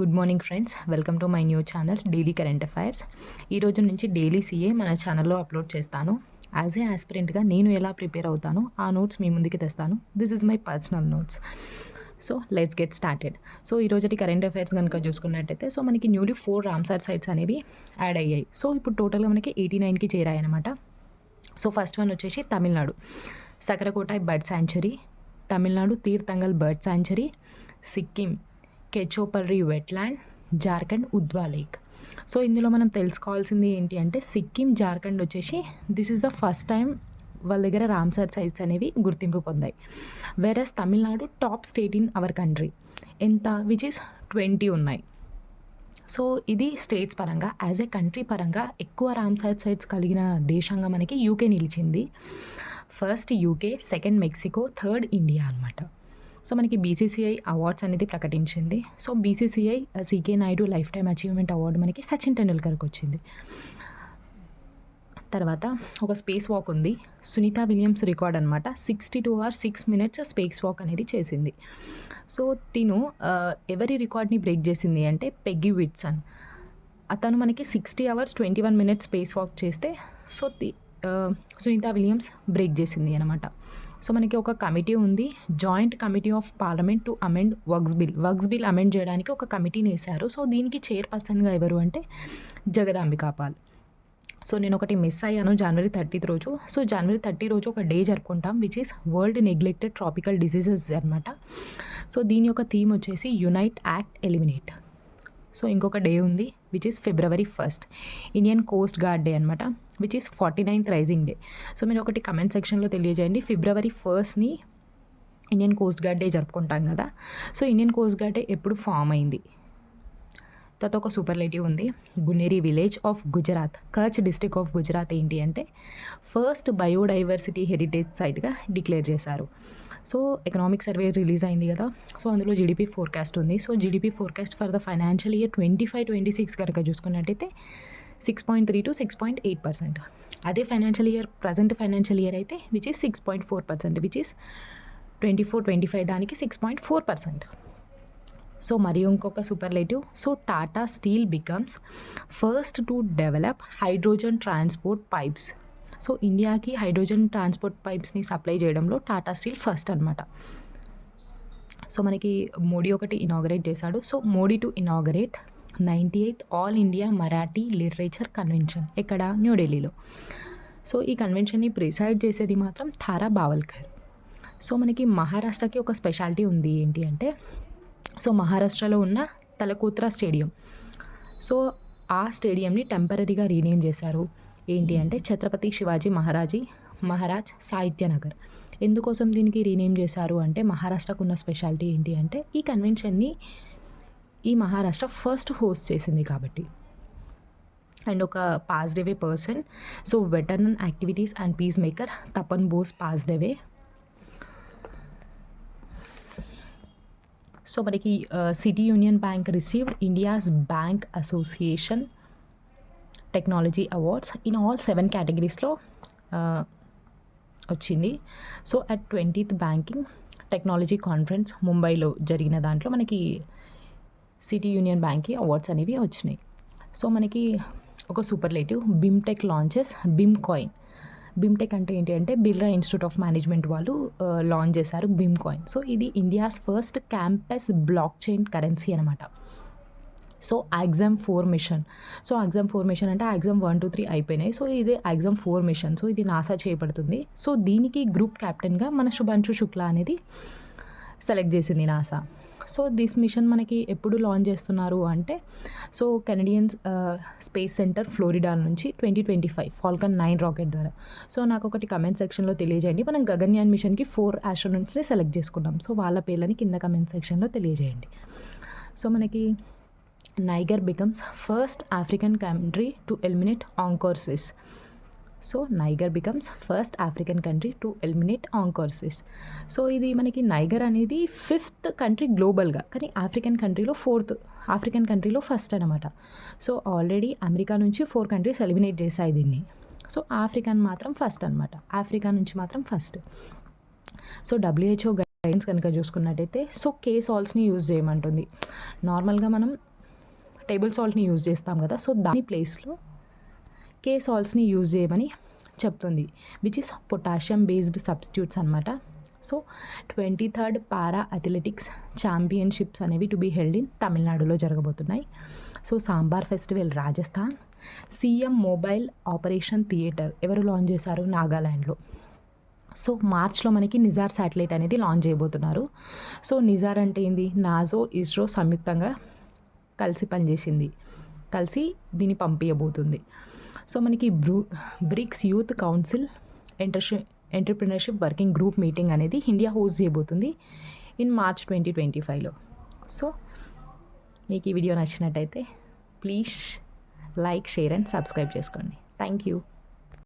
Good morning friends, welcome to my new channel daily current affairs. ఈ రోజు నుంచి daily CA మన ఛానల్లో అప్లోడ్ చేస్తాను. యాజ్ ఏ ఆస్పిరెంట్గా నేను ఎలా ప్రిపేర్ అవుతానో ఆ నోట్స్ మీ ముందుకి తెస్తాను. This is my personal notes. So let's get started. So ఈ రోజుటి కరెంట్ అఫైర్స్ కనుక చూసుకున్నట్టయితే మనకి న్యూలీ 4 రామ్సార్ సైట్స్ అనేవి యాడ్ అయ్యాయి. సో ఇప్పుడు టోటల్గా మనకి 89కి చేరాయి అనమాట. సో ఫస్ట్ వన్ వచ్చేసి Tamil Nadu Sakkarakottai bird sanctuary, Tamil Nadu Theerthangal bird sanctuary, Sikkim Khecheopalri wetland, Jharkhand Udhwa lake. So ఇందులో మనం తెలుసుకోవాల్సింది ఏంటి అంటే సిక్కిం జార్ఖండ్ వచ్చేసి this is the first time వాళ్ళ దగ్గర రామ్సార్ సైట్స్ అనేవి గుర్తింపు పొందాయి. Whereas Tamil Nadu top state in our country ఎంత విచ్ ఈస్ 20 ఉన్నాయి. సో ఇది స్టేట్స్ పరంగా. యాజ్ ఏ కంట్రీ పరంగా ఎక్కువ రామ్సార్ సైట్స్ కలిగిన దేశంగా మనకి యూకే నిలిచింది. First UK, second Mexico, third India అనమాట. సో మనకి బీసీసీఐ అవార్డ్స్ అనేది ప్రకటించింది. So BCCI CK Naidu life time achievement award మనకి సచిన్ టెండూల్కర్కి వచ్చింది. తర్వాత ఒక స్పేస్ వాక్ ఉంది, సునీత విలియమ్స్ రికార్డ్ అనమాట. 62 hours 6 minutes స్పేస్ వాక్ అనేది చేసింది. సో తిను ఎవరి రికార్డ్ని బ్రేక్ చేసింది అంటే పెగ్గి విట్సన్. అతను మనకి 60 hours 21 minutes స్పేస్ వాక్ చేస్తే సో సునీత విలియమ్స్ బ్రేక్ చేసింది అనమాట. సో మనకి ఒక కమిటీ ఉంది, joint committee of parliament to amend works bill amend చేయడానికి ఒక కమిటీని వేశారు. సో దీనికి చైర్పర్సన్గా ఎవరు అంటే జగదాంబికా పాల్. సో నేను ఒకటి మిస్ అయ్యాను January 30th రోజు. సో January 30 రోజు ఒక డే జరుపుకుంటాం which is world neglected tropical diseases అనమాట. సో దీని యొక్క థీమ్ వచ్చేసి యునైట్, యాక్ట్, ఎలిమినేట్. సో ఇంకొక డే ఉంది which is February 1st, Indian coast guard day అనమాట, which is 49th rising day. So మీరు ఒకటి కమెంట్ సెక్షన్లో తెలియజేయండి. February 1st Indian coast guard day జరుపుకుంటాం కదా. So Indian coast guard day ఎప్పుడు ఫామ్ అయింది? తర్వాత ఒక సూపర్లేటివ్ ఉంది, Guneri village of Gujarat, Kutch district of Gujarat ఏంటి అంటే ఫస్ట్ బయోడైవర్సిటీ హెరిటేజ్ సైట్గా డిక్లేర్ చేశారు. సో ఎకనామిక్ సర్వే రిలీజ్ అయింది కదా. సో అందులో జీడిపి ఫోర్కాస్ట్ ఉంది. So GDP forecast for the financial year 25-26 కనుక చూసుకున్నట్టయితే 6.3 to 6.8%. అదే financial year present financial year అయితే విచ్ ఈస్ 6.4%, విచ్ ఈస్ 24-25 దానికి 6.4%. సో మరి ఇంకొక superlative, so Tata steel becomes first to develop hydrogen transport pipes. So ఇండియాకి hydrogen transport పైప్స్ని supply చేయడంలో Tata steel first అనమాట. సో మనకి మోడీ ఒకటి ఇనాగరేట్ చేశాడు. So Modi to inaugurate 98th all India Marathi literature convention ఎక్కడ? న్యూఢిల్లీలో. సో ఈ కన్వెన్షన్ని ప్రిసైడ్ చేసేది మాత్రం థారా బావల్కర్. సో మనకి మహారాష్ట్రకి ఒక స్పెషాలిటీ ఉంది ఏంటి అంటే సో మహారాష్ట్రలో ఉన్న తలకోత్రా స్టేడియం. సో ఆ స్టేడియంని టెంపరీగా రీనేమ్ చేశారు. ఏంటి అంటే ఛత్రపతి శివాజీ మహారాజ్ సాహిత్యనగర్. ఎందుకోసం దీనికి రీనేమ్ చేశారు అంటే మహారాష్ట్రకు ఉన్న స్పెషాలిటీ ఏంటి అంటే ఈ కన్వెన్షన్ని ఈ మహారాష్ట్ర ఫస్ట్ హోస్ట్ చేసింది కాబట్టి. అండ్ ఒక passed away person, so veteran activities and peacemaker Tapan Bose passed away. So మనకి City Union Bank received India's bank association technology awards in all 7 కేటగిరీస్లో వచ్చింది. So at 20th banking technology conference ముంబైలో జరిగిన దాంట్లో మనకి సిటీ యూనియన్ బ్యాంక్కి awards అనేవి వచ్చినాయి. సో మనకి ఒక superlative, BIMTECH launches BIM coin. BIMTECH అంటే ఏంటి అంటే బిర్లా ఇన్స్టిట్యూట్ ఆఫ్ మేనేజ్మెంట్ వాళ్ళు లాంచ్ చేశారు బిమ్ కాయిన్. సో ఇది India's first campus blockchain currency అనమాట. So Axiom 4 mission. So Axiom 4 mission అంటే ఎగ్జామ్ 1, 2, 3 అయిపోయినాయి. సో ఇది ఎగ్జామ్ 4 మిషన్. సో ఇది నాసా చేయబడుతుంది. సో దీనికి గ్రూప్ క్యాప్టెన్గా మన శుభాంశు శుక్లా అనేది సెలెక్ట్ చేసింది నాసా. సో దిస్ మిషన్ మనకి ఎప్పుడు లాంచ్ చేస్తున్నారు అంటే so Canadian space centre Florida నుంచి 2025 ఫాల్కన్ 9 రాకెట్ ద్వారా. సో నాకు ఒకటి కమెంట్ సెక్షన్లో తెలియజేయండి. మనం గగన్యాన్ మిషన్కి 4 ఆస్ట్రోనట్స్ని సెలెక్ట్ చేసుకున్నాం. సో వాళ్ళ పేర్లని కింద కమెంట్ సెక్షన్లో తెలియజేయండి. సో మనకి Niger becomes first African country to eliminate onchocerciasis. So Niger becomes first African country to eliminate onchocerciasis. So ఇది మనకి నైగర్ అనేది 5th కంట్రీ గ్లోబల్గా, కానీ ఆఫ్రికన్ కంట్రీలో 4th, ఆఫ్రికన్ కంట్రీలో ఫస్ట్ అనమాట. సో ఆల్రెడీ అమెరికా నుంచి 4 కంట్రీస్ ఎలిమినేట్ చేశాయి దీన్ని. సో ఆఫ్రికన్ మాత్రం ఫస్ట్ అనమాట, ఆఫ్రికా నుంచి మాత్రం ఫస్ట్. సో WHO గైడెన్స్ కనుక చూసుకున్నట్టయితే సో కే సాల్ట్స్ని యూజ్ చేయమంటుంది. నార్మల్గా మనం టేబుల్ సాల్ట్ని యూజ్ చేస్తాం కదా, సో దాని ప్లేస్లో కే సాల్ట్స్ని యూజ్ చేయమని చెప్తుంది, which is potassium based substitutes అనమాట. సో 23rd పారా అథ్లెటిక్స్ ఛాంపియన్షిప్స్ అనేవి టు బీ హెల్డ్ ఇన్ తమిళనాడులో జరగబోతున్నాయి. So Sambhar festival Rajasthan. CM mobile operation theatre ఎవరు లాంచ్ చేశారు? నాగాల్యాండ్లో. సో మార్చ్లో మనకి నిజార్ శాటిలైట్ అనేది లాంచ్ చేయబోతున్నారు. సో నిజార్ అంటే ఏంది? నాసో ఇస్రో సంయుక్తంగా కలిసి పనిచేసింది, కలిసి దీన్ని పంపించబోతుంది. సో మనకి BRICS youth council entrepreneurship working group meeting అనేది ఇండియా హోస్ట్ చేయబోతుంది ఇన్ మార్చ్ 2025లో. సో మీకు ఈ వీడియో నచ్చినట్టయితే please like, share and subscribe చేసుకోండి. Thank you.